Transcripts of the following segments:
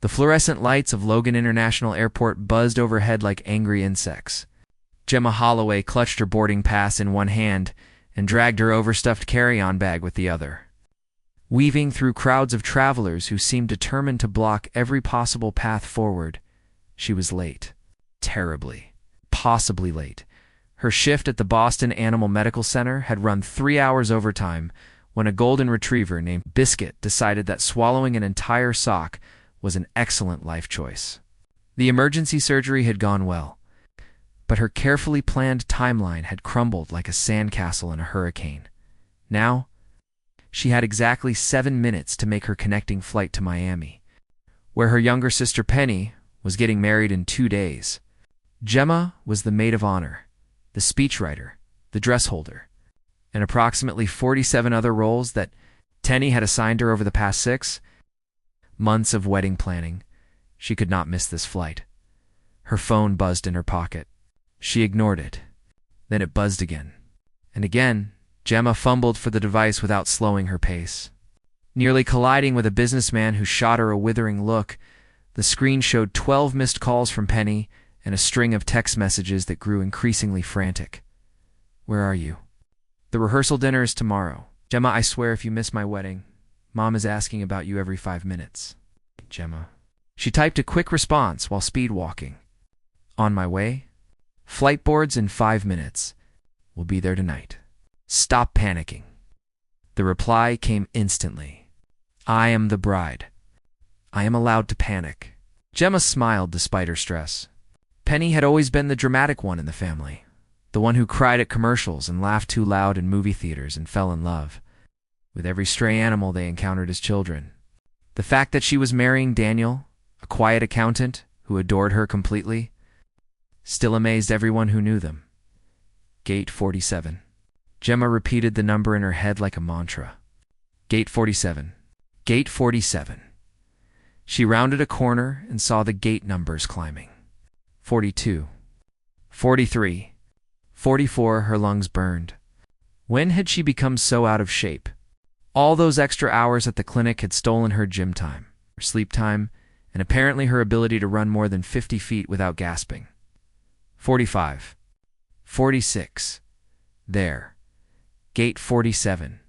The fluorescent lights of Logan International Airport buzzed overhead like angry insects. Gemma Holloway clutched her boarding pass in one hand and dragged her overstuffed carry-on bag with the other. Weaving through crowds of travelers who seemed determined to block every possible path forward, she was late. Terribly. Possibly late. Her shift at the Boston Animal Medical Center had run 3 hours overtime when a golden retriever named Biscuit decided that swallowing an entire sock was an excellent life choice. The emergency surgery had gone well, but her carefully planned timeline had crumbled like a sandcastle in a hurricane. Now, she had exactly 7 minutes to make her connecting flight to Miami, where her younger sister Penny was getting married in 2 days. Gemma was the maid of honor, the speechwriter, the dress holder, and approximately 47 other roles that Tenny had assigned her over the past 6 months of wedding planning. She could not miss this flight. Her phone buzzed in her pocket. She ignored it. Then it buzzed again. And again, Gemma fumbled for the device without slowing her pace. Nearly colliding with a businessman who shot her a withering look, the screen showed 12 missed calls from Penny and a string of text messages that grew increasingly frantic. "Where are you? The rehearsal dinner is tomorrow. Gemma, I swear if you miss my wedding, Mom is asking about you every 5 minutes. Gemma." She typed a quick response while speed walking. "On my way. Flight boards in 5 minutes. We'll be there tonight. Stop panicking." The reply came instantly. "I am the bride. I am allowed to panic." Gemma smiled despite her stress. Penny had always been the dramatic one in the family, the one who cried at commercials and laughed too loud in movie theaters and fell in love with every stray animal they encountered as children. The fact that she was marrying Daniel, a quiet accountant who adored her completely, still amazed everyone who knew them. Gate 47. Gemma repeated the number in her head like a mantra. Gate 47. Gate 47. She rounded a corner and saw the gate numbers climbing. 42. 43. 44. Her lungs burned. When had she become so out of shape? All those extra hours at the clinic had stolen her gym time, her sleep time, and apparently her ability to run more than 50 feet without gasping. 45. 46. There. Gate 47.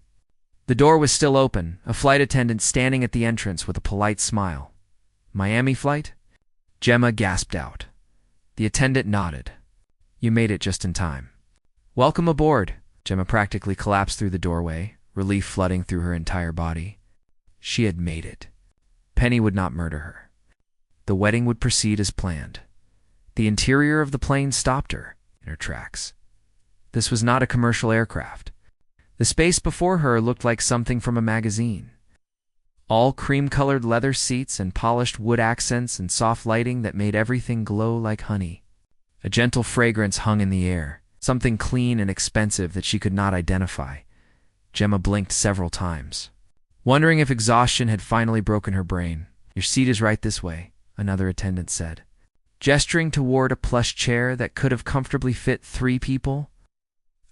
The door was still open, a flight attendant standing at the entrance with a polite smile. "Miami flight?" Gemma gasped out. The attendant nodded. "You made it just in time." "Welcome aboard." Gemma practically collapsed through the doorway, relief flooding through her entire body. She had made it. Penny would not murder her. The wedding would proceed as planned. The interior of the plane stopped her in her tracks. This was not a commercial aircraft. The space before her looked like something from a magazine. All cream-colored leather seats and polished wood accents and soft lighting that made everything glow like honey. A gentle fragrance hung in the air, something clean and expensive that she could not identify. Gemma blinked several times, wondering if exhaustion had finally broken her brain. "Your seat is right this way," another attendant said, gesturing toward a plush chair that could have comfortably fit 3 people.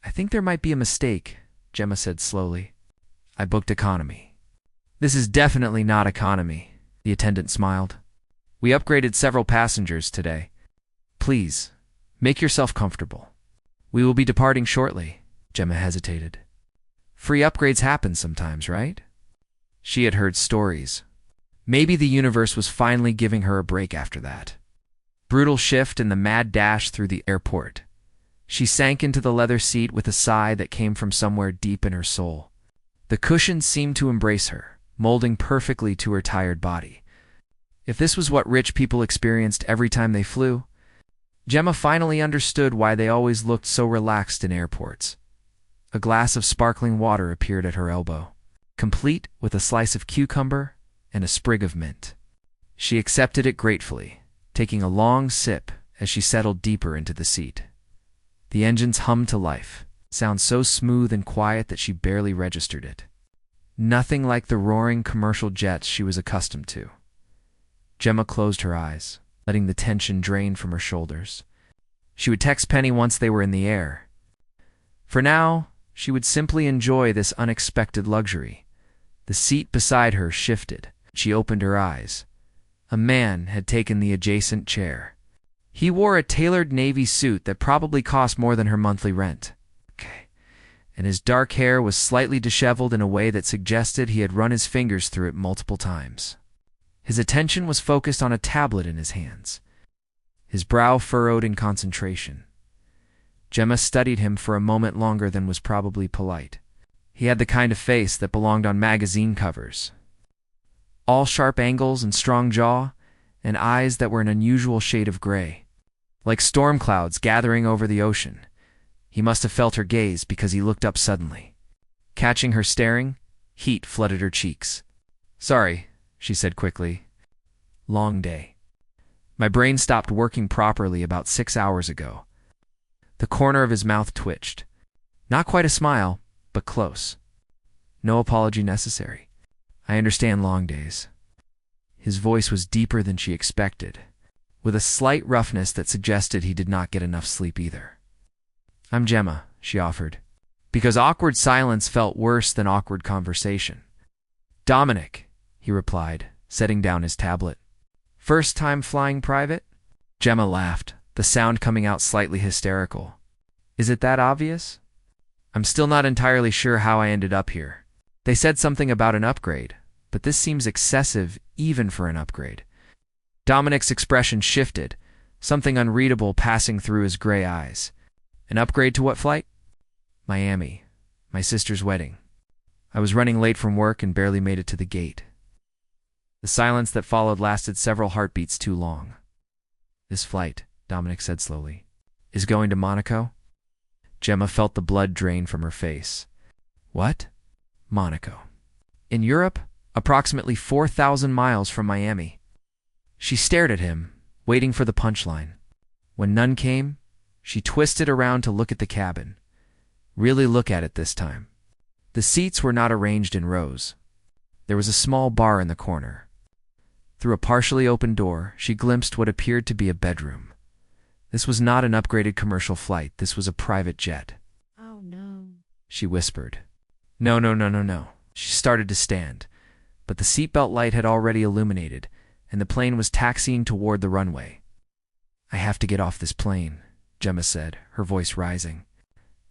"I think there might be a mistake," Gemma said slowly. "I booked economy." "This is definitely not economy," the attendant smiled. "We upgraded several passengers today. Please, make yourself comfortable. We will be departing shortly." Gemma hesitated. Free upgrades happen sometimes, right? She had heard stories. Maybe the universe was finally giving her a break after that. Brutal shift and the mad dash through the airport. She sank into the leather seat with a sigh that came from somewhere deep in her soul. The cushions seemed to embrace her, molding perfectly to her tired body. If this was what rich people experienced every time they flew, Gemma finally understood why they always looked so relaxed in airports. A glass of sparkling water appeared at her elbow, complete with a slice of cucumber and a sprig of mint. She accepted it gratefully, taking a long sip as she settled deeper into the seat. The engines hummed to life, sound so smooth and quiet that she barely registered it. Nothing like the roaring commercial jets she was accustomed to. Gemma closed her eyes, letting the tension drain from her shoulders. She would text Penny once they were in the air. For now, she would simply enjoy this unexpected luxury. The seat beside her shifted. She opened her eyes. A man had taken the adjacent chair. He wore a tailored navy suit that probably cost more than her monthly rent. And his dark hair was slightly disheveled in a way that suggested he had run his fingers through it multiple times. His attention was focused on a tablet in his hands, his brow furrowed in concentration. Gemma studied him for a moment longer than was probably polite. He had the kind of face that belonged on magazine covers. All sharp angles and strong jaw, and eyes that were an unusual shade of gray. Like storm clouds gathering over the ocean. He must have felt her gaze because he looked up suddenly. Catching her staring, heat flooded her cheeks. "Sorry," she said quickly. "Long day. My brain stopped working properly about 6 hours ago." The corner of his mouth twitched. Not quite a smile, but close. "No apology necessary. I understand long days." His voice was deeper than she expected, with a slight roughness that suggested he did not get enough sleep either. "I'm Gemma," she offered, because awkward silence felt worse than awkward conversation. "Dominic," he replied, setting down his tablet. "First time flying private?" Gemma laughed, the sound coming out slightly hysterical. "Is it that obvious? I'm still not entirely sure how I ended up here. They said something about an upgrade, but this seems excessive even for an upgrade." Dominic's expression shifted, something unreadable passing through his gray eyes. "An upgrade to what flight?" "Miami. My sister's wedding. I was running late from work and barely made it to the gate." The silence that followed lasted several heartbeats too long. "This flight," Dominic said slowly, "is going to Monaco?" Gemma felt the blood drain from her face. "What?" "Monaco. In Europe, approximately 4,000 miles from Miami." She stared at him, waiting for the punchline. When none came, she twisted around to look at the cabin. Really look at it this time. The seats were not arranged in rows. There was a small bar in the corner. Through a partially open door, she glimpsed what appeared to be a bedroom. This was not an upgraded commercial flight. This was a private jet. "Oh, no," she whispered. No, no, no, no, no. She started to stand, but the seatbelt light had already illuminated, and the plane was taxiing toward the runway. "I have to get off this plane," Gemma said, her voice rising.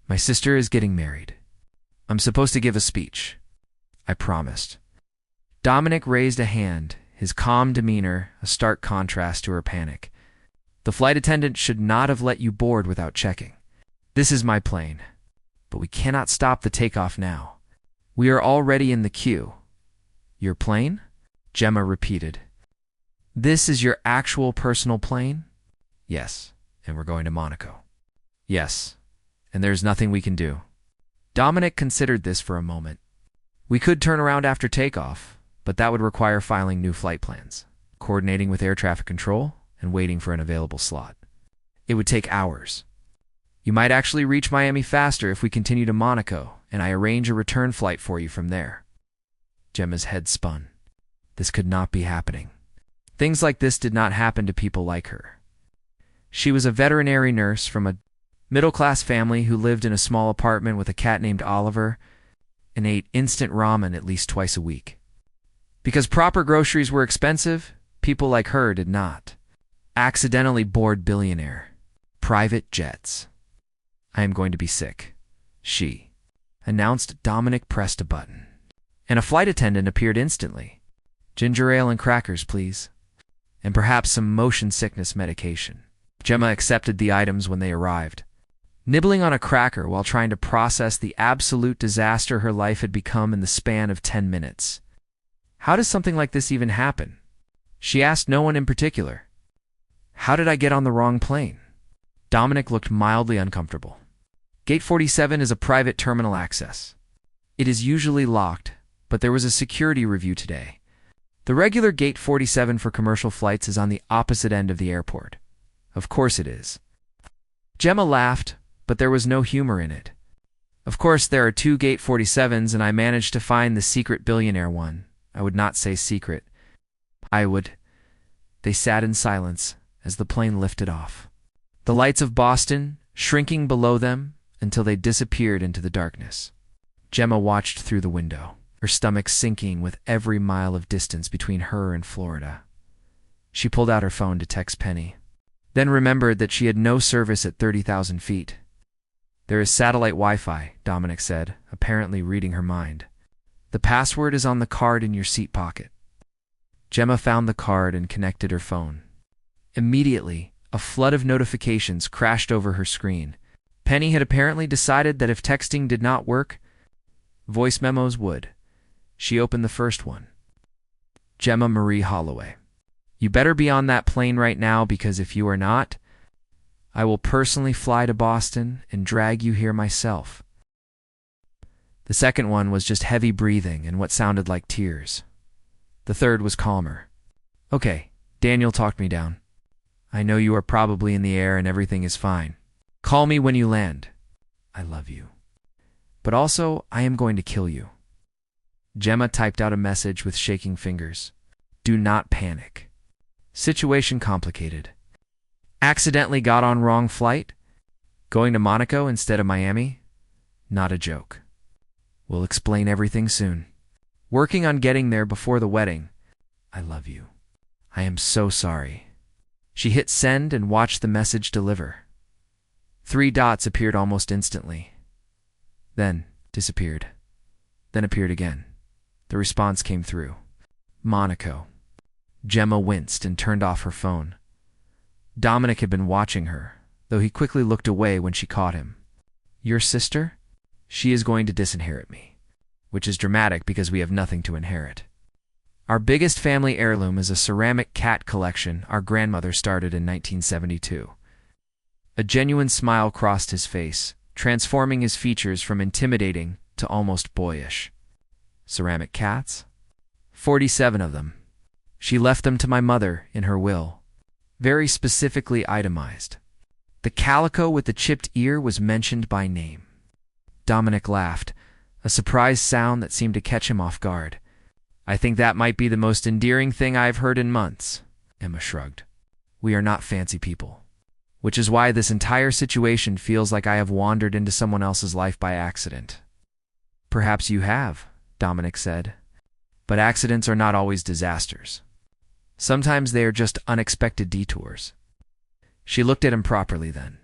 "My sister is getting married. I'm supposed to give a speech." "I promised." Dominic raised a hand, his calm demeanor a stark contrast to her panic. "The flight attendant should not have let you board without checking. This is my plane, but we cannot stop the takeoff now. We are already in the queue." "Your plane?" Gemma repeated. "This is your actual personal plane?" "Yes, and we're going to Monaco." "Yes, and there's nothing we can do." Dominic considered this for a moment. "We could turn around after takeoff, but that would require filing new flight plans, coordinating with air traffic control, and waiting for an available slot. It would take hours. You might actually reach Miami faster if we continue to Monaco, and I arrange a return flight for you from there." Gemma's head spun. This could not be happening. Things like this did not happen to people like her. She was a veterinary nurse from a middle-class family who lived in a small apartment with a cat named Oliver and ate instant ramen at least twice a week. Because proper groceries were expensive, people like her did not. Accidentally board Billionaire. Private jets. "I am going to be sick," she announced. Dominic pressed a button, and a flight attendant appeared instantly. "Ginger ale and crackers, please. And perhaps some motion sickness medication." Gemma accepted the items when they arrived, nibbling on a cracker while trying to process the absolute disaster her life had become in the span of 10 minutes. How does something like this even happen? She asked no one in particular. How did I get on the wrong plane? Dominic looked mildly uncomfortable. Gate 47 is a private terminal access. It is usually locked, but there was a security review today. The regular Gate 47 for commercial flights is on the opposite end of the airport. Of course it is. Gemma laughed, but there was no humor in it. Of course there are 2 Gate 47s, and I managed to find the secret Billionaire one. I would not say secret. I would. They sat in silence as the plane lifted off. The lights of Boston shrinking below them until they disappeared into the darkness. Gemma watched through the window, her stomach sinking with every mile of distance between her and Florida. She pulled out her phone to text Penny, then remembered that she had no service at 30,000 feet. "There is satellite Wi-Fi," Dominic said, apparently reading her mind. "The password is on the card in your seat pocket." Gemma found the card and connected her phone. Immediately, a flood of notifications crashed over her screen. Penny had apparently decided that if texting did not work, voice memos would. She opened the first one. Gemma Marie Holloway. "You better be on that plane right now, because if you are not, I will personally fly to Boston and drag you here myself." The second one was just heavy breathing and what sounded like tears. The third was calmer. "Okay, Daniel talked me down. I know you are probably in the air and everything is fine. Call me when you land. I love you. But also, I am going to kill you." Gemma typed out a message with shaking fingers. "Do not panic. Situation complicated. Accidentally got on wrong flight? Going to Monaco instead of Miami? Not a joke. We'll explain everything soon. Working on getting there before the wedding. I love you. I am so sorry." She hit send and watched the message deliver. 3 dots appeared almost instantly. Then disappeared. Then appeared again. The response came through. Monaco. Gemma winced and turned off her phone. Dominic had been watching her, though he quickly looked away when she caught him. "Your sister? She is going to disinherit me," which is dramatic because we have nothing to inherit. "Our biggest family heirloom is a ceramic cat collection our grandmother started in 1972. A genuine smile crossed his face, transforming his features from intimidating to almost boyish. "Ceramic cats? 47 of them. She left them to my mother in her will. Very specifically itemized. The calico with the chipped ear was mentioned by name." Dominic laughed, a surprised sound that seemed to catch him off guard. "I think that might be the most endearing thing I've heard in months." Emma shrugged. "We are not fancy people. Which is why this entire situation feels like I have wandered into someone else's life by accident." "Perhaps you have," Dominic said. "But accidents are not always disasters. Sometimes they are just unexpected detours." She looked at him properly then.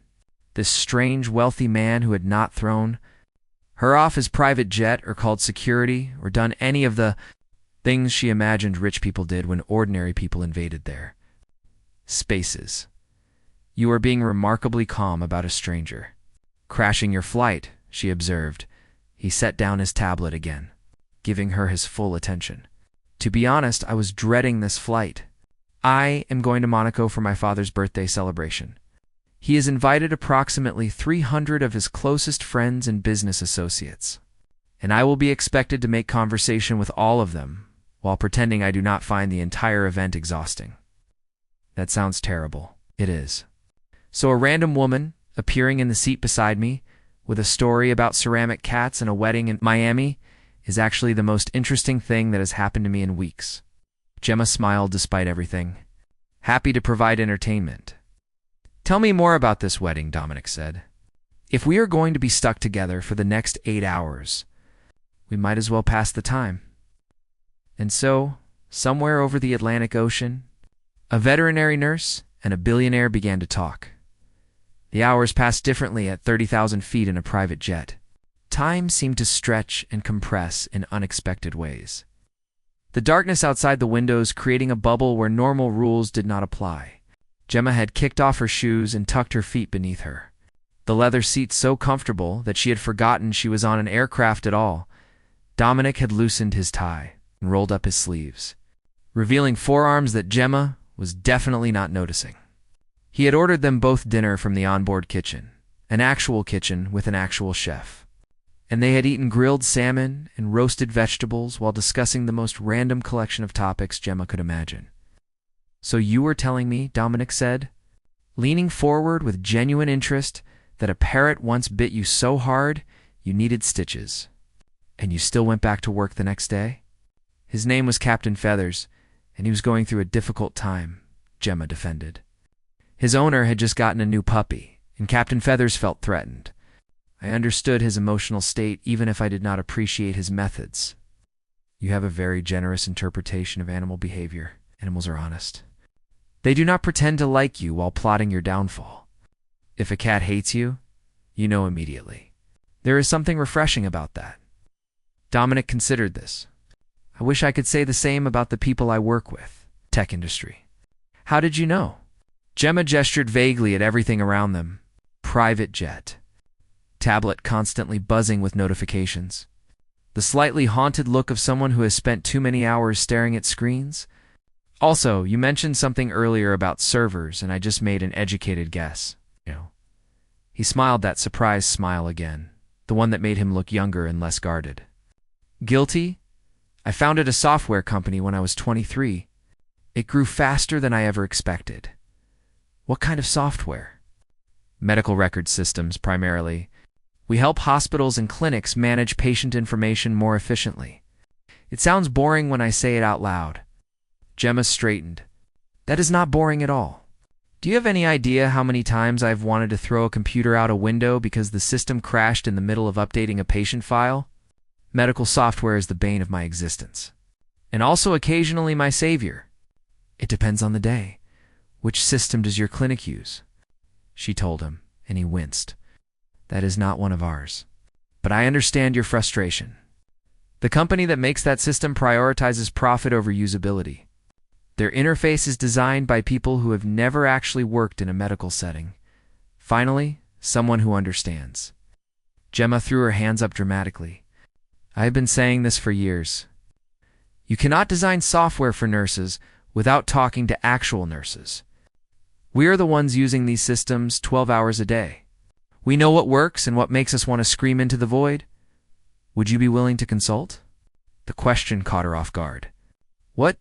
This strange, wealthy man who had not thrown her off his private jet or called security or done any of the things she imagined rich people did when ordinary people invaded their spaces. "You are being remarkably calm about a stranger." "Crashing your flight," she observed. He set down his tablet again, giving her his full attention. "To be honest, I was dreading this flight. I am going to Monaco for my father's birthday celebration. He has invited approximately 300 of his closest friends and business associates, and I will be expected to make conversation with all of them while pretending I do not find the entire event exhausting." "That sounds terrible." "It is. So a random woman appearing in the seat beside me with a story about ceramic cats and a wedding in Miami is actually the most interesting thing that has happened to me in weeks." Gemma smiled despite everything, happy to provide entertainment. "Tell me more about this wedding," Dominic said. "If we are going to be stuck together for the next 8 hours, we might as well pass the time." And so, somewhere over the Atlantic Ocean, a veterinary nurse and a billionaire began to talk. The hours passed differently at 30,000 feet in a private jet. Time seemed to stretch and compress in unexpected ways. The darkness outside the windows creating a bubble where normal rules did not apply. Gemma had kicked off her shoes and tucked her feet beneath her. The leather seat so comfortable that she had forgotten she was on an aircraft at all. Dominic had loosened his tie and rolled up his sleeves, revealing forearms that Gemma was definitely not noticing. He had ordered them both dinner from the onboard kitchen, an actual kitchen with an actual chef. And they had eaten grilled salmon and roasted vegetables while discussing the most random collection of topics Gemma could imagine. "So you were telling me," Dominic said, leaning forward with genuine interest, "that a parrot once bit you so hard you needed stitches. And you still went back to work the next day?" "His name was Captain Feathers, and he was going through a difficult time," Gemma defended. "His owner had just gotten a new puppy, and Captain Feathers felt threatened. I understood his emotional state even if I did not appreciate his methods." "You have a very generous interpretation of animal behavior. Animals are honest." They do not pretend to like you while plotting your downfall. If a cat hates you, you know immediately. There is something refreshing about that. Dominic considered this. I wish I could say the same about the people I work with. Tech industry. How did you know? Gemma gestured vaguely at everything around them. Private jet. Tablet constantly buzzing with notifications. The slightly haunted look of someone who has spent too many hours staring at screens. Also, you mentioned something earlier about servers, and I just made an educated guess. He smiled that surprised smile again, the one that made him look younger and less guarded. Guilty? I founded a software company when I was 23. It grew faster than I ever expected. What kind of software? Medical record systems, primarily. We help hospitals and clinics manage patient information more efficiently. It sounds boring when I say it out loud. Gemma straightened. That is not boring at all. Do you have any idea how many times I've wanted to throw a computer out a window because the system crashed in the middle of updating a patient file? Medical software is the bane of my existence. And also occasionally my savior. It depends on the day. Which system does your clinic use? She told him, and he winced. That is not one of ours. But I understand your frustration. The company that makes that system prioritizes profit over usability. Their interface is designed by people who have never actually worked in a medical setting. Finally, someone who understands. Gemma threw her hands up dramatically. I have been saying this for years. You cannot design software for nurses without talking to actual nurses. We are the ones using these systems 12 hours a day. We know what works and what makes us want to scream into the void. Would you be willing to consult? The question caught her off guard. What?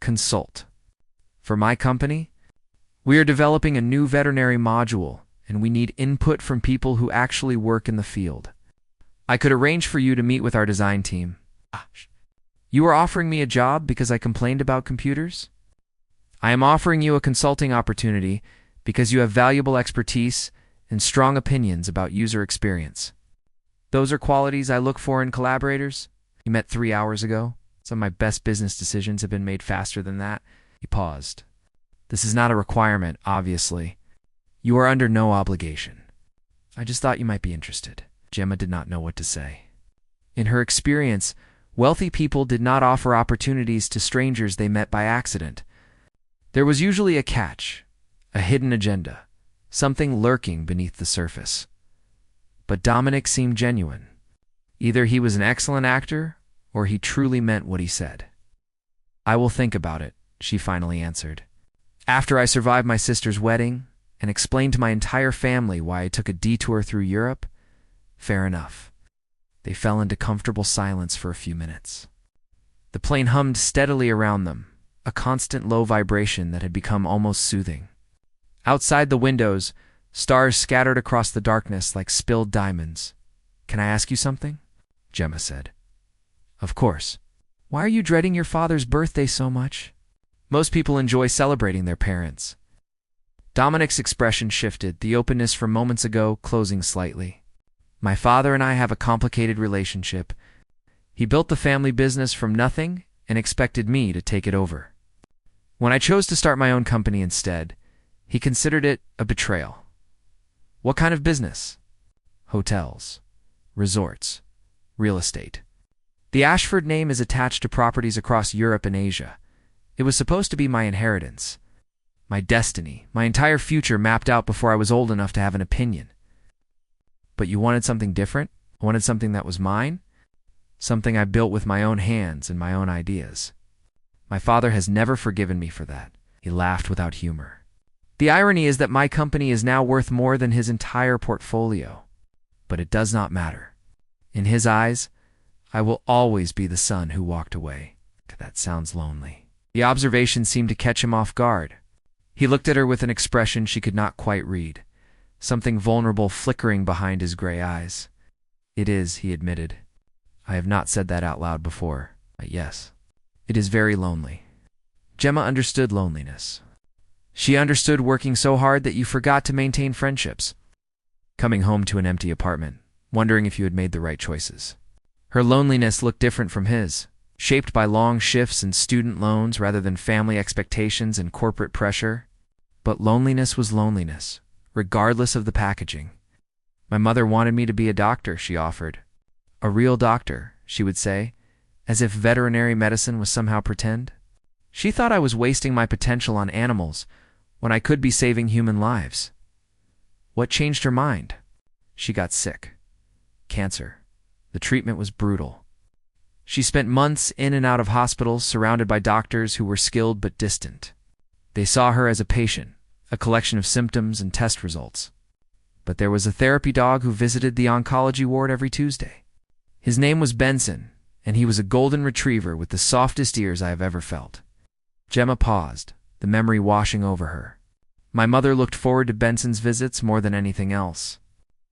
Consult. For my company? We are developing a new veterinary module, and we need input from people who actually work in the field. I could arrange for you to meet with our design team. You are offering me a job because I complained about computers? I am offering you a consulting opportunity because you have valuable expertise and strong opinions about user experience. Those are qualities I look for in collaborators. You met 3 hours ago. Some of my best business decisions have been made faster than that. He paused. This is not a requirement, obviously. You are under no obligation. I just thought you might be interested. Gemma did not know what to say. In her experience, wealthy people did not offer opportunities to strangers they met by accident. There was usually a catch, a hidden agenda, something lurking beneath the surface. But Dominic seemed genuine. Either he was an excellent actor, or he truly meant what he said. I will think about it, she finally answered. After I survived my sister's wedding and explained to my entire family why I took a detour through Europe, fair enough. They fell into comfortable silence for a few minutes. The plane hummed steadily around them, a constant low vibration that had become almost soothing. Outside the windows, stars scattered across the darkness like spilled diamonds. Can I ask you something? Gemma said. Of course. Why are you dreading your father's birthday so much? Most people enjoy celebrating their parents. Dominic's expression shifted, the openness from moments ago closing slightly. My father and I have a complicated relationship. He built the family business from nothing and expected me to take it over. When I chose to start my own company instead, he considered it a betrayal. What kind of business? Hotels, resorts, real estate. The Ashford name is attached to properties across Europe and Asia. It was supposed to be my inheritance, my destiny, my entire future mapped out before I was old enough to have an opinion. But you wanted something different? I wanted something that was mine? Something I built with my own hands and my own ideas. My father has never forgiven me for that. He laughed without humor. The irony is that my company is now worth more than his entire portfolio. But it does not matter. In his eyes, I will always be the son who walked away. That sounds lonely. The observation seemed to catch him off guard. He looked at her with an expression she could not quite read, something vulnerable flickering behind his gray eyes. It is, he admitted. I have not said that out loud before, but yes. It is very lonely. Gemma understood loneliness. She understood working so hard that you forgot to maintain friendships. Coming home to an empty apartment, wondering if you had made the right choices. Her loneliness looked different from his. shaped by long shifts and student loans rather than family expectations and corporate pressure. But loneliness was loneliness, regardless of the packaging. My mother wanted me to be a doctor, she offered. A real doctor, she would say, as if veterinary medicine was somehow pretend. She thought I was wasting my potential on animals when I could be saving human lives. What changed her mind? She got sick. Cancer. The treatment was brutal. She spent months in and out of hospitals surrounded by doctors who were skilled but distant. They saw her as a patient, a collection of symptoms and test results. But there was a therapy dog who visited the oncology ward every Tuesday. His name was Benson, and he was a golden retriever with the softest ears I have ever felt. Gemma paused, the memory washing over her. My mother looked forward to Benson's visits more than anything else.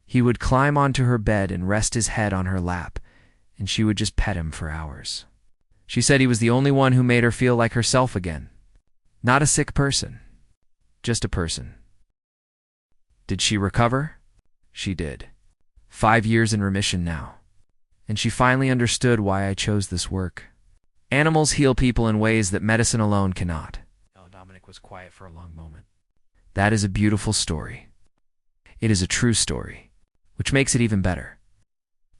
He would climb onto her bed and rest his head on her lap, and she would just pet him for hours. She said he was the only one who made her feel like herself again. Not a sick person, just a person. Did she recover? She did. 5 years in remission now. And she finally understood why I chose this work. Animals heal people in ways that medicine alone cannot. Dominic was quiet for a long moment. That is a beautiful story. It is a true story, which makes it even better.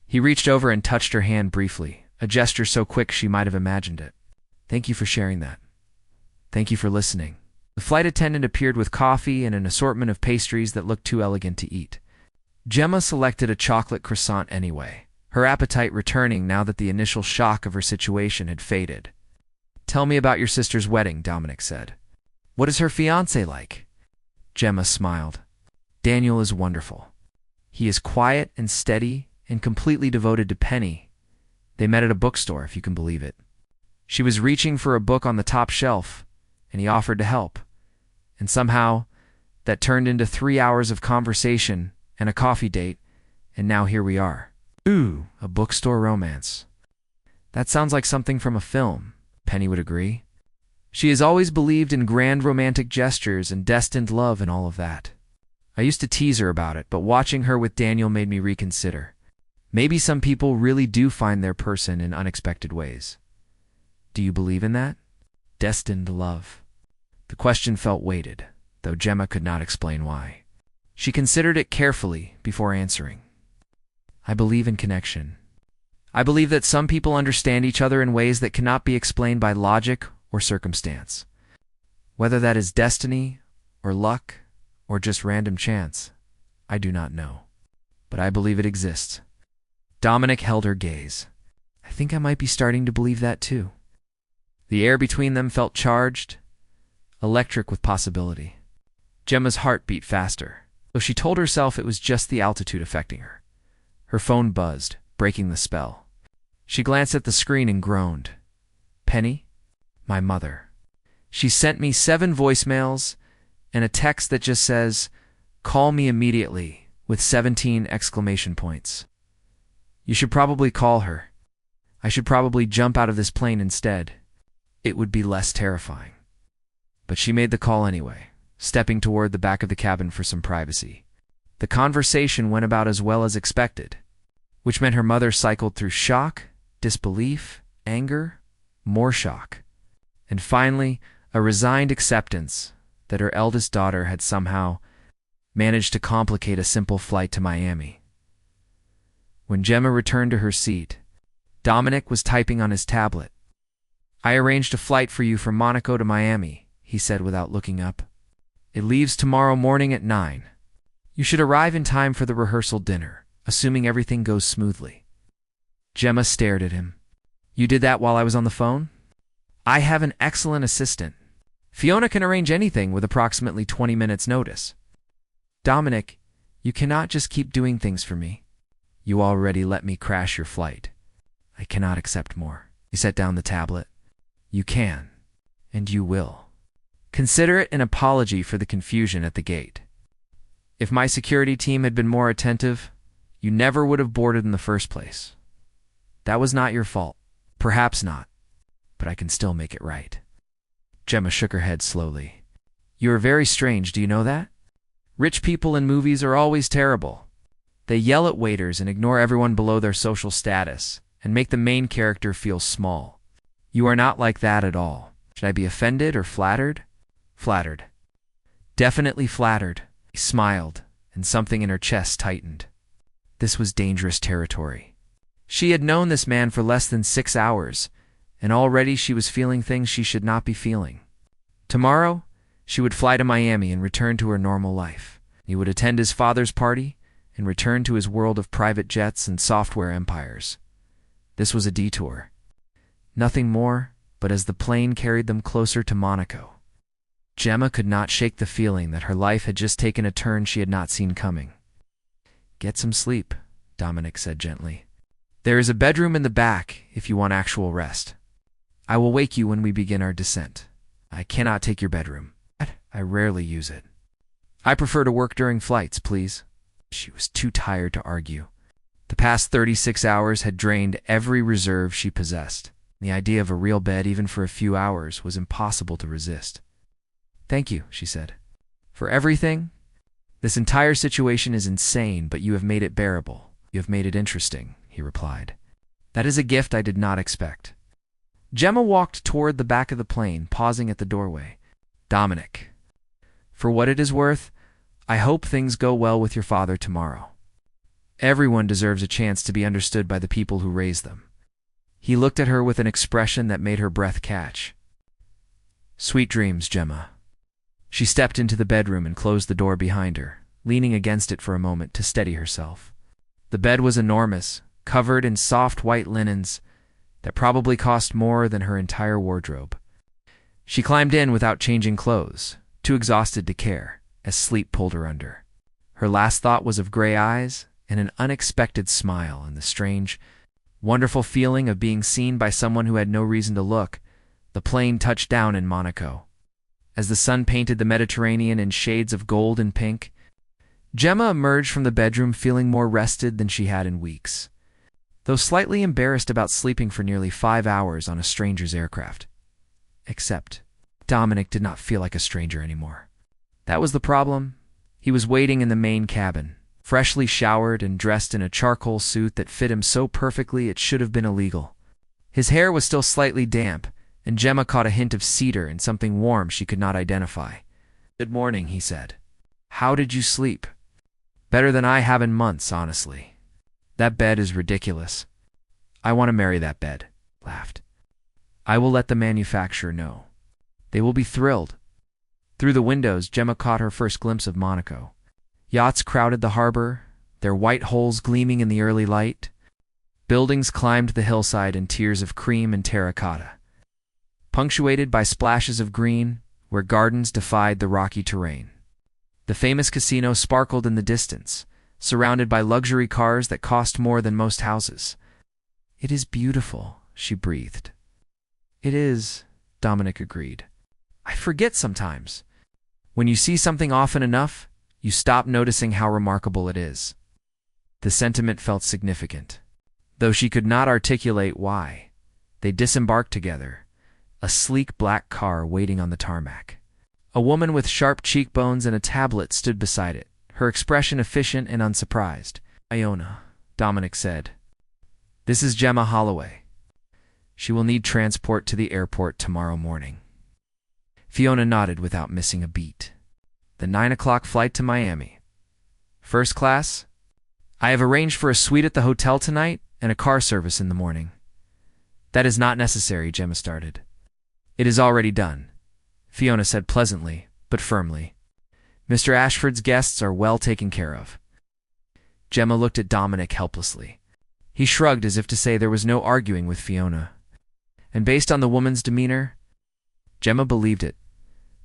He reached over and touched her hand briefly, a gesture so quick she might have imagined it. Thank you for sharing that. Thank you for listening. The flight attendant appeared with coffee and an assortment of pastries that looked too elegant to eat. Gemma selected a chocolate croissant anyway, her appetite returning now that the initial shock of her situation had faded. Tell me about your sister's wedding, Dominic said. What is her fiancé like? Gemma smiled. Daniel is wonderful. He is quiet and steady and completely devoted to Penny. They met at a bookstore, if you can believe it. She was reaching for a book on the top shelf, and he offered to help. And somehow, that turned into 3 hours of conversation and a coffee date, and now here we are. Ooh, a bookstore romance. That sounds like something from a film, Penny would agree. She has always believed in grand romantic gestures and destined love and all of that. I used to tease her about it, but watching her with Daniel made me reconsider. Maybe some people really do find their person in unexpected ways. Do you believe in that? Destined love. The question felt weighted, though Gemma could not explain why. She considered it carefully before answering. I believe in connection. I believe that some people understand each other in ways that cannot be explained by logic or circumstance. Whether that is destiny or luck or just random chance, I do not know. But I believe it exists. Dominic held her gaze. I think I might be starting to believe that too. The air between them felt charged, electric with possibility. Gemma's heart beat faster, though she told herself it was just the altitude affecting her. Her phone buzzed, breaking the spell. She glanced at the screen and groaned. Penny? My mother. She sent me 7 voicemails and a text that just says, "Call me immediately," with 17 exclamation points. You should probably call her. I should probably jump out of this plane instead. It would be less terrifying. But she made the call anyway, stepping toward the back of the cabin for some privacy. The conversation went about as well as expected, which meant her mother cycled through shock, disbelief, anger, more shock, and finally a resigned acceptance that her eldest daughter had somehow managed to complicate a simple flight to Miami. When Gemma returned to her seat, Dominic was typing on his tablet. I arranged a flight for you from Monaco to Miami, he said without looking up. It leaves tomorrow morning at 9. You should arrive in time for the rehearsal dinner, assuming everything goes smoothly. Gemma stared at him. You did that while I was on the phone? I have an excellent assistant. Fiona can arrange anything with approximately 20 minutes' notice. Dominic, you cannot just keep doing things for me. You already let me crash your flight. I cannot accept more. He set down the tablet. You can, and you will. Consider it an apology for the confusion at the gate. If my security team had been more attentive, you never would have boarded in the first place. That was not your fault. Perhaps not, but I can still make it right. Gemma shook her head slowly. You are very strange, do you know that? Rich people in movies are always terrible. They yell at waiters and ignore everyone below their social status, and make the main character feel small. You are not like that at all. Should I be offended or flattered? Flattered. Definitely flattered. He smiled, and something in her chest tightened. This was dangerous territory. She had known this man for less than 6 hours, and already she was feeling things she should not be feeling. Tomorrow, she would fly to Miami and return to her normal life. He would attend his father's party and return to his world of private jets and software empires. This was a detour. Nothing more, but as the plane carried them closer to Monaco, Gemma could not shake the feeling that her life had just taken a turn she had not seen coming. "Get some sleep," Dominic said gently. "There is a bedroom in the back if you want actual rest. I will wake you when we begin our descent. I cannot take your bedroom. I rarely use it. I prefer to work during flights, please." She was too tired to argue. The past 36 hours had drained every reserve she possessed. The idea of a real bed, even for a few hours, was impossible to resist. "Thank you," she said. "For everything? This entire situation is insane, but you have made it bearable. You have made it interesting," he replied. "That is a gift I did not expect." Gemma walked toward the back of the plane, pausing at the doorway. "Dominic, for what it is worth, I hope things go well with your father tomorrow. Everyone deserves a chance to be understood by the people who raised them." He looked at her with an expression that made her breath catch. "Sweet dreams, Gemma." She stepped into the bedroom and closed the door behind her, leaning against it for a moment to steady herself. The bed was enormous, covered in soft white linens that probably cost more than her entire wardrobe. She climbed in without changing clothes, too exhausted to care, as sleep pulled her under. Her last thought was of gray eyes and an unexpected smile and the strange, wonderful feeling of being seen by someone who had no reason to look. The plane touched down in Monaco. As the sun painted the Mediterranean in shades of gold and pink, Gemma emerged from the bedroom feeling more rested than she had in weeks, though slightly embarrassed about sleeping for nearly 5 hours on a stranger's aircraft. Except Dominic did not feel like a stranger anymore. That was the problem. He was waiting in the main cabin, freshly showered and dressed in a charcoal suit that fit him so perfectly it should have been illegal. His hair was still slightly damp, and Gemma caught a hint of cedar and something warm she could not identify. "Good morning," he said. "How did you sleep?" "Better than I have in months, honestly. That bed is ridiculous." "I want to marry that bed," laughed. "I will let the manufacturer know. They will be thrilled." Through the windows, Gemma caught her first glimpse of Monaco. Yachts crowded the harbor, their white hulls gleaming in the early light. Buildings climbed the hillside in tiers of cream and terracotta, punctuated by splashes of green where gardens defied the rocky terrain. The famous casino sparkled in the distance, surrounded by luxury cars that cost more than most houses. "It is beautiful," she breathed. "It is," Dominic agreed. "I forget sometimes. When you see something often enough, you stop noticing how remarkable it is." The sentiment felt significant, though she could not articulate why. They disembarked together, a sleek black car waiting on the tarmac. A woman with sharp cheekbones and a tablet stood beside it, her expression efficient and unsurprised. "Iona," Dominic said. "This is Gemma Holloway. She will need transport to the airport tomorrow morning." Fiona nodded without missing a beat. "The 9 o'clock flight to Miami. First class? I have arranged for a suite at the hotel tonight and a car service in the morning." "That is not necessary," Gemma started. "It is already done," Fiona said pleasantly, but firmly. "Mr. Ashford's guests are well taken care of." Gemma looked at Dominic helplessly. He shrugged as if to say there was no arguing with Fiona. And based on the woman's demeanor, Gemma believed it.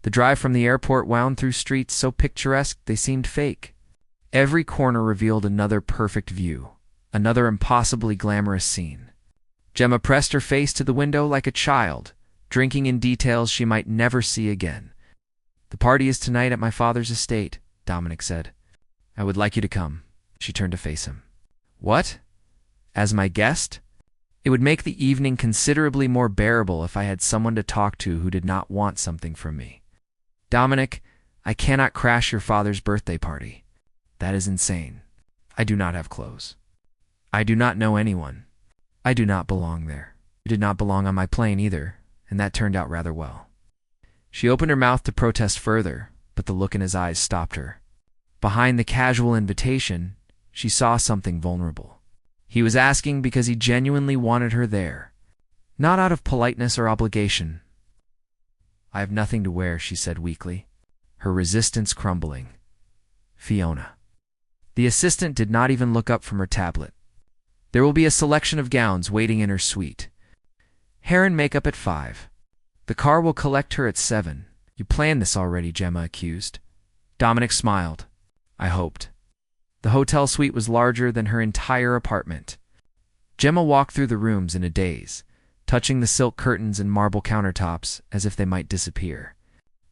The drive from the airport wound through streets so picturesque they seemed fake. Every corner revealed another perfect view, another impossibly glamorous scene. Gemma pressed her face to the window like a child, drinking in details she might never see again. "The party is tonight at my father's estate," Dominic said. "I would like you to come." She turned to face him. "What? As my guest? It would make the evening considerably more bearable if I had someone to talk to who did not want something from me." "Dominic, I cannot crash your father's birthday party. That is insane. I do not have clothes. I do not know anyone. I do not belong there." You did not belong on my plane either, and that turned out rather well. She opened her mouth to protest further, but the look in his eyes stopped her. Behind the casual invitation, she saw something vulnerable. He was asking because he genuinely wanted her there, not out of politeness or obligation. "I have nothing to wear," she said weakly, her resistance crumbling. "Fiona." The assistant did not even look up from her tablet. "There will be a selection of gowns waiting in her suite. Hair and makeup at 5. The car will collect her at 7. You planned this already," Gemma accused. Dominic smiled. "I hoped." The hotel suite was larger than her entire apartment. Gemma walked through the rooms in a daze, touching the silk curtains and marble countertops as if they might disappear.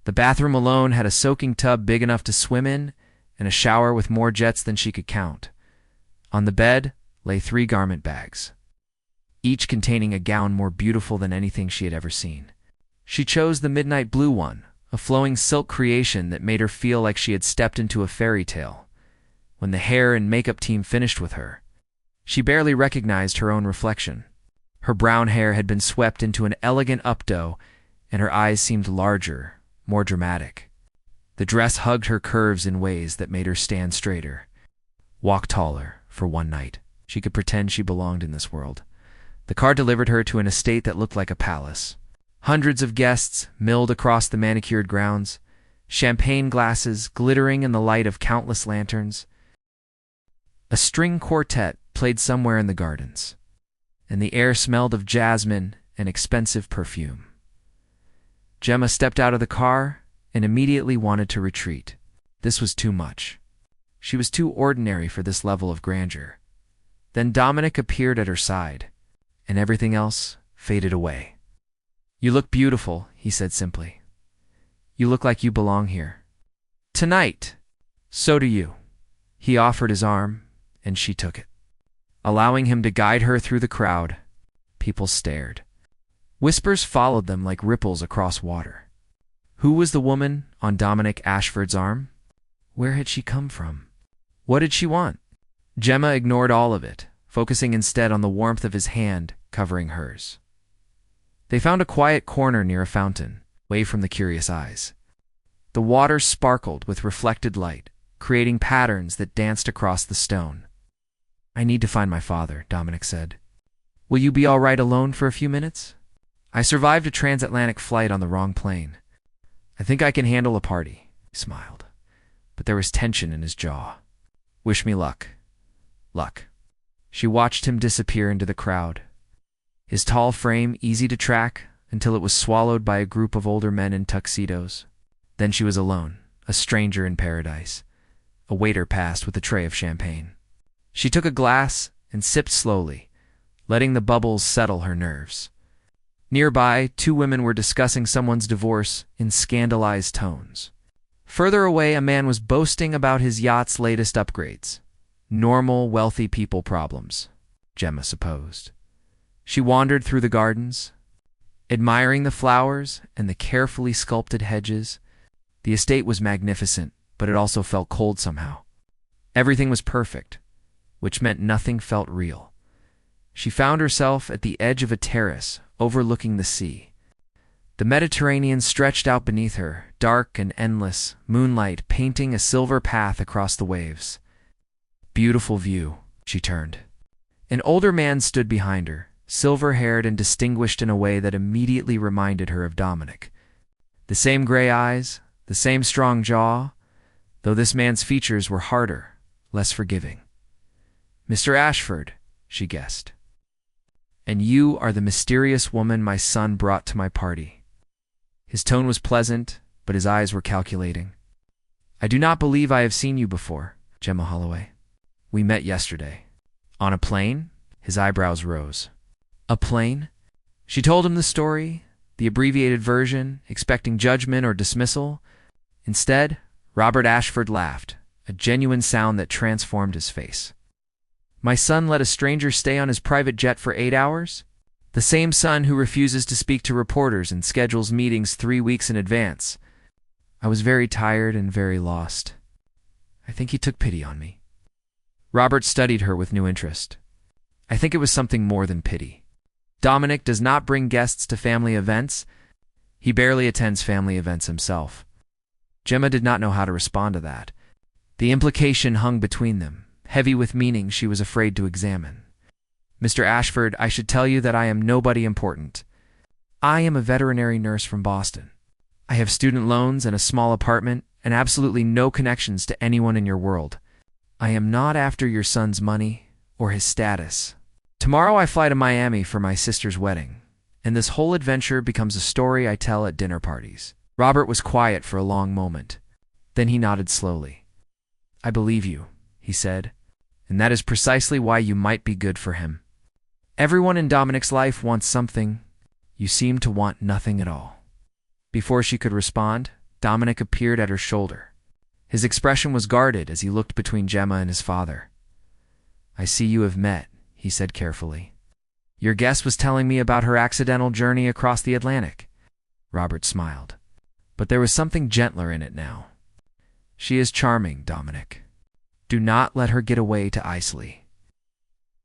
The bathroom alone had a soaking tub big enough to swim in and a shower with more jets than she could count. On the bed lay 3 garment bags, each containing a gown more beautiful than anything she had ever seen. She chose the midnight blue one, a flowing silk creation that made her feel like she had stepped into a fairy tale. When the hair and makeup team finished with her, she barely recognized her own reflection. Her brown hair had been swept into an elegant updo, and her eyes seemed larger, more dramatic. The dress hugged her curves in ways that made her stand straighter, walk taller. For one night, she could pretend she belonged in this world. The car delivered her to an estate that looked like a palace. Hundreds of guests milled across the manicured grounds, champagne glasses glittering in the light of countless lanterns. A string quartet played somewhere in the gardens, and the air smelled of jasmine and expensive perfume. Gemma stepped out of the car and immediately wanted to retreat. This was too much. She was too ordinary for this level of grandeur. Then Dominic appeared at her side, and everything else faded away. "You look beautiful," he said simply. "You look like you belong here. Tonight, so do you." He offered his arm, and she took it. Allowing him to guide her through the crowd, people stared. Whispers followed them like ripples across water. Who was the woman on Dominic Ashford's arm? Where had she come from? What did she want? Gemma ignored all of it, focusing instead on the warmth of his hand covering hers. They found a quiet corner near a fountain, away from the curious eyes. The water sparkled with reflected light, creating patterns that danced across the stone. "I need to find my father," Dominic said. "Will you be all right alone for a few minutes? I survived a transatlantic flight on the wrong plane. I think I can handle a party." He smiled, but there was tension in his jaw. "Wish me luck." Luck. She watched him disappear into the crowd, his tall frame easy to track until it was swallowed by a group of older men in tuxedos. Then she was alone, a stranger in paradise. A waiter passed with a tray of champagne. She took a glass and sipped slowly, letting the bubbles settle her nerves. Nearby, 2 women were discussing someone's divorce in scandalized tones. Further away, a man was boasting about his yacht's latest upgrades. Normal, wealthy people problems, Gemma supposed. She wandered through the gardens, admiring the flowers and the carefully sculpted hedges. The estate was magnificent, but it also felt cold somehow. Everything was perfect, which meant nothing felt real. She found herself at the edge of a terrace overlooking the sea. The Mediterranean stretched out beneath her, dark and endless, moonlight painting a silver path across the waves. Beautiful view, she turned. An older man stood behind her, silver-haired and distinguished in a way that immediately reminded her of Dominic. The same gray eyes, the same strong jaw, though this man's features were harder, less forgiving. "Mr. Ashford," she guessed. "And you are the mysterious woman my son brought to my party." His tone was pleasant, but his eyes were calculating. "I do not believe I have seen you before, Gemma Holloway. We met yesterday." "On a plane?" His eyebrows rose. "A plane?" She told him the story, the abbreviated version, expecting judgment or dismissal. Instead, Robert Ashford laughed, a genuine sound that transformed his face. "My son let a stranger stay on his private jet for 8 hours? The same son who refuses to speak to reporters and schedules meetings 3 weeks in advance. I was very tired and very lost. I think he took pity on me." Robert studied her with new interest. "I think it was something more than pity. Dominic does not bring guests to family events. He barely attends family events himself. Gemma did not know how to respond to that. The implication hung between them, heavy with meaning she was afraid to examine. Mr. Ashford, I should tell you that I am nobody important. I am a veterinary nurse from Boston. I have student loans and a small apartment and absolutely no connections to anyone in your world. I am not after your son's money or his status. Tomorrow I fly to Miami for my sister's wedding, and this whole adventure becomes a story I tell at dinner parties. Robert was quiet for a long moment. Then he nodded slowly. I believe you, he said, and that is precisely why you might be good for him. Everyone in Dominic's life wants something. You seem to want nothing at all. Before she could respond, Dominic appeared at her shoulder. His expression was guarded as he looked between Gemma and his father. I see you have met, he said carefully. Your guest was telling me about her accidental journey across the Atlantic. Robert smiled, but there was something gentler in it now. She is charming, Dominic. Do not let her get away to Isley.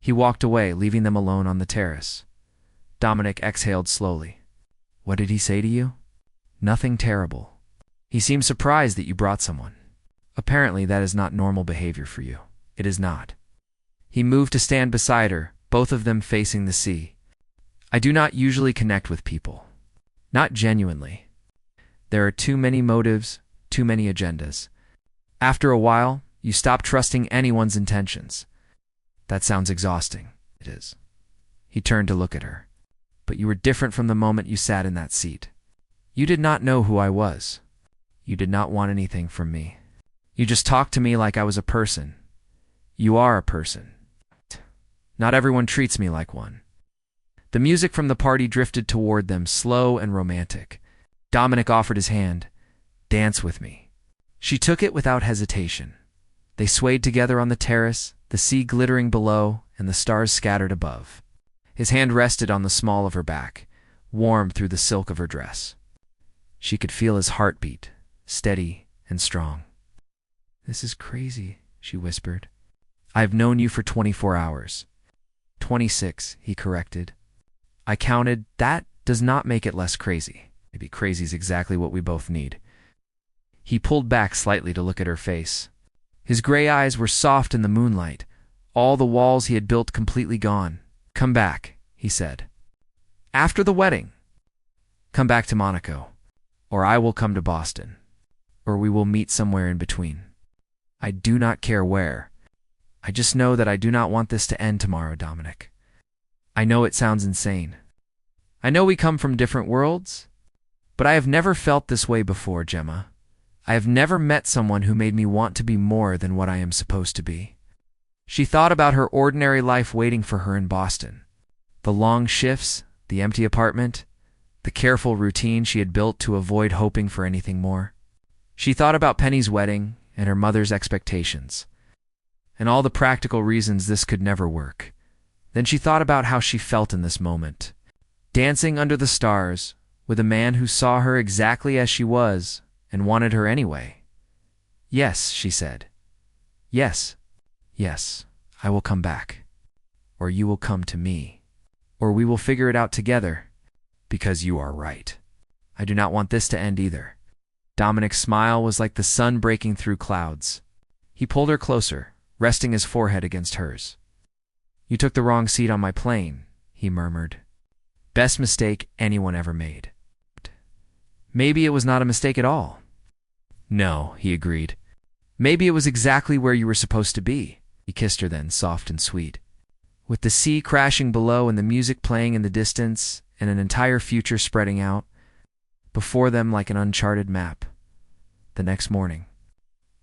He walked away, leaving them alone on the terrace. Dominic exhaled slowly. What did he say to you? Nothing terrible. He seemed surprised that you brought someone. Apparently that is not normal behavior for you. It is not. He moved to stand beside her, both of them facing the sea. I do not usually connect with people. Not genuinely. There are too many motives, too many agendas. After a while, you stop trusting anyone's intentions. That sounds exhausting. It is. He turned to look at her. But you were different from the moment you sat in that seat. You did not know who I was. You did not want anything from me. You just talked to me like I was a person. You are a person. Not everyone treats me like one. The music from the party drifted toward them, slow and romantic. Dominic offered his hand. Dance with me. She took it without hesitation. They swayed together on the terrace, the sea glittering below and the stars scattered above. His hand rested on the small of her back, warm through the silk of her dress. She could feel his heartbeat, steady and strong. This is crazy, she whispered. I have known you for 24 hours. 26, he corrected. I counted. That does not make it less crazy. Maybe crazy is exactly what we both need. He pulled back slightly to look at her face. His gray eyes were soft in the moonlight, all the walls he had built completely gone. Come back, he said. After the wedding. Come back to Monaco. Or I will come to Boston. Or we will meet somewhere in between. I do not care where. I just know that I do not want this to end tomorrow, Dominic. I know it sounds insane. I know we come from different worlds, but I have never felt this way before, Gemma. I have never met someone who made me want to be more than what I am supposed to be. She thought about her ordinary life waiting for her in Boston. The long shifts, the empty apartment, the careful routine she had built to avoid hoping for anything more. She thought about Penny's wedding and her mother's expectations, and all the practical reasons this could never work. Then she thought about how she felt in this moment, dancing under the stars with a man who saw her exactly as she was and wanted her anyway. Yes, she said. Yes. Yes, I will come back. Or you will come to me. Or we will figure it out together. Because you are right. I do not want this to end either. Dominic's smile was like the sun breaking through clouds. He pulled her closer, resting his forehead against hers. You took the wrong seat on my plane, he murmured. Best mistake anyone ever made. Maybe it was not a mistake at all. No, he agreed. Maybe it was exactly where you were supposed to be. He kissed her then, soft and sweet. With the sea crashing below and the music playing in the distance and an entire future spreading out before them like an uncharted map. The next morning,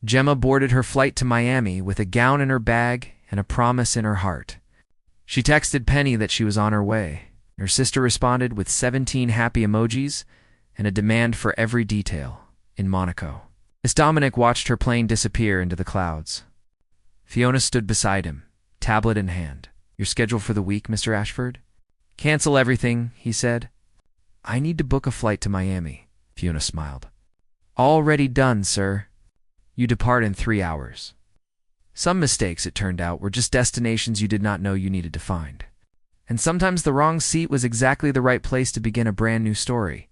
Gemma boarded her flight to Miami with a gown in her bag and a promise in her heart. She texted Penny that she was on her way. Her sister responded with 17 happy emojis and a demand for every detail in Monaco. As Dominic watched her plane disappear into the clouds, Fiona stood beside him, tablet in hand. Your schedule for the week, Mr. Ashford? Cancel everything, he said. I need to book a flight to Miami, Fiona smiled. Already done, sir. You depart in 3 hours. Some mistakes, it turned out, were just destinations you did not know you needed to find. And sometimes the wrong seat was exactly the right place to begin a brand new story.